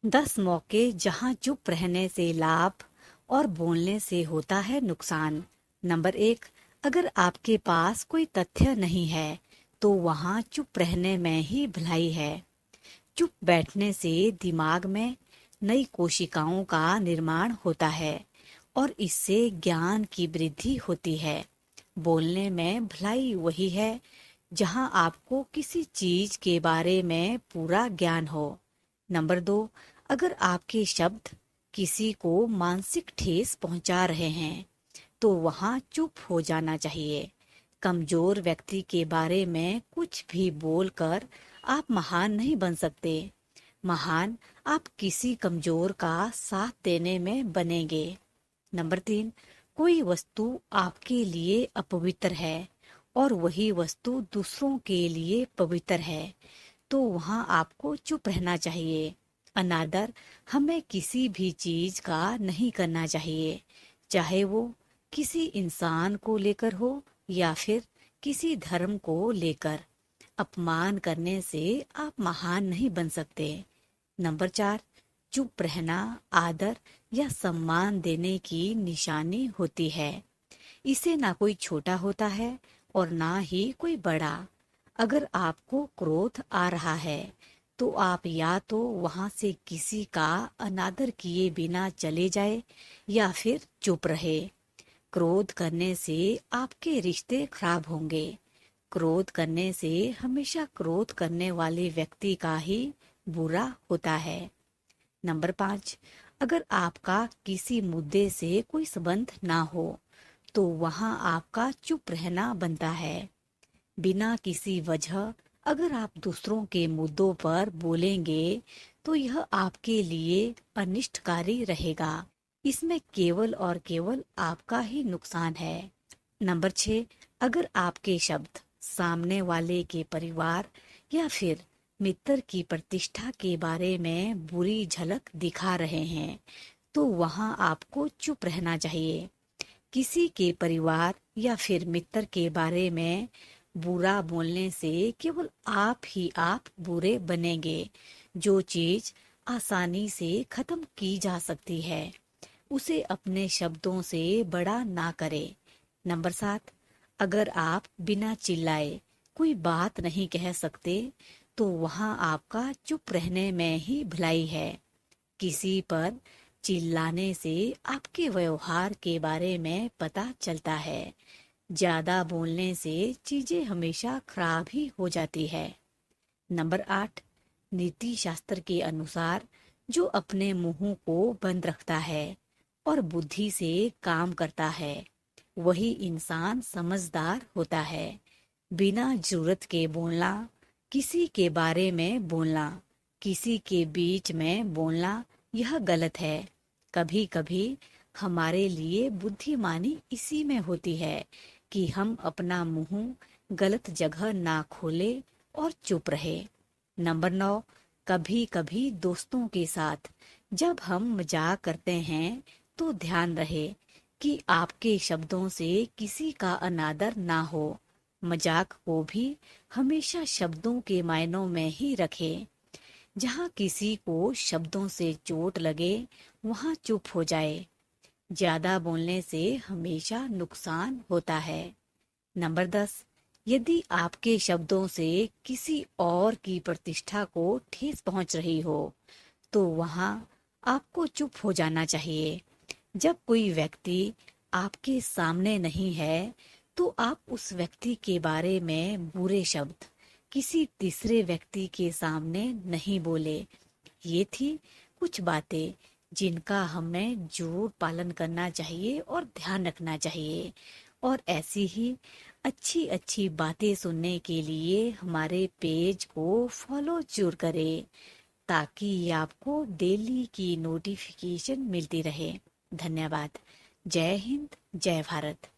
10 मौके जहां चुप रहने से लाभ और बोलने से होता है नुकसान। नंबर 1, अगर आपके पास कोई तथ्य नहीं है तो वहां चुप रहने में ही भलाई है। चुप बैठने से दिमाग में नई कोशिकाओं का निर्माण होता है और इससे ज्ञान की वृद्धि होती है। बोलने में भलाई वही है जहां आपको किसी चीज के बारे में पूरा ज्ञान हो। नंबर 2, अगर आपके शब्द किसी को मानसिक ठेस पहुंचा रहे हैं तो वहां चुप हो जाना चाहिए। कमजोर व्यक्ति के बारे में कुछ भी बोलकर आप महान नहीं बन सकते। महान आप किसी कमजोर का साथ देने में बनेंगे। नंबर 3, कोई वस्तु आपके लिए अपवित्र है और वही वस्तु दूसरों के लिए पवित्र है तो वहां आपको चुप रहना चाहिए। अनादर हमें किसी भी चीज का नहीं करना चाहिए, चाहे वो किसी इंसान को लेकर हो या फिर किसी धर्म को लेकर। अपमान करने से आप महान नहीं बन सकते। नंबर 4, चुप रहना आदर या सम्मान देने की निशानी होती है। इसे ना कोई छोटा होता है और ना ही कोई बड़ा। अगर आपको क्रोध आ रहा है तो आप या तो वहां से किसी का अनादर किए बिना चले जाए या फिर चुप रहे। क्रोध करने से आपके रिश्ते खराब होंगे। क्रोध करने से हमेशा क्रोध करने वाले व्यक्ति का ही बुरा होता है। नंबर 5, अगर आपका किसी मुद्दे से कोई संबंध ना हो तो वहां आपका चुप रहना बनता है। बिना किसी वजह अगर आप दूसरों के मुद्दों पर बोलेंगे तो यह आपके लिए अनिष्टकारी रहेगा। इसमें केवल और केवल आपका ही नुकसान है। नंबर 6, अगर आपके शब्द सामने वाले के परिवार या फिर मित्र की प्रतिष्ठा के बारे में बुरी झलक दिखा रहे हैं तो वहां आपको चुप रहना चाहिए। किसी के परिवार या फिर मित्र के बारे में बुरा बोलने से केवल आप ही आप बुरे बनेंगे। जो चीज आसानी से खत्म की जा सकती है उसे अपने शब्दों से बड़ा ना करे। नंबर 7, अगर आप बिना चिल्लाए कोई बात नहीं कह सकते तो वहां आपका चुप रहने में ही भलाई है। किसी पर चिल्लाने से आपके व्यवहार के बारे में पता चलता है। ज्यादा बोलने से चीजें हमेशा खराब ही हो जाती है। नंबर 8, नीति शास्त्र के अनुसार जो अपने मुंह को बंद रखता है और बुद्धि से काम करता है वही इंसान समझदार होता है। बिना जरूरत के बोलना, किसी के बारे में बोलना, किसी के बीच में बोलना यह गलत है। कभी कभी हमारे लिए बुद्धिमानी इसी में होती है कि हम अपना मुंह गलत जगह ना खोले और चुप रहे। नंबर 9, कभी कभी दोस्तों के साथ जब हम मजाक करते हैं तो ध्यान रहे कि आपके शब्दों से किसी का अनादर ना हो। मजाक को भी हमेशा शब्दों के मायनों में ही रखें। जहाँ किसी को शब्दों से चोट लगे वहाँ चुप हो जाए। ज्यादा बोलने से हमेशा नुकसान होता है। नंबर 10, यदि आपके शब्दों से किसी और की प्रतिष्ठा को ठेस पहुंच रही हो तो वहां आपको चुप हो जाना चाहिए। जब कोई व्यक्ति आपके सामने नहीं है तो आप उस व्यक्ति के बारे में बुरे शब्द किसी तीसरे व्यक्ति के सामने नहीं बोले। ये थी कुछ बातें जिनका हमें जरूर पालन करना चाहिए और ध्यान रखना चाहिए। और ऐसी ही अच्छी अच्छी बातें सुनने के लिए हमारे पेज को फॉलो जरूर करें ताकि आपको डेली की नोटिफिकेशन मिलती रहे। धन्यवाद। जय हिंद, जय भारत।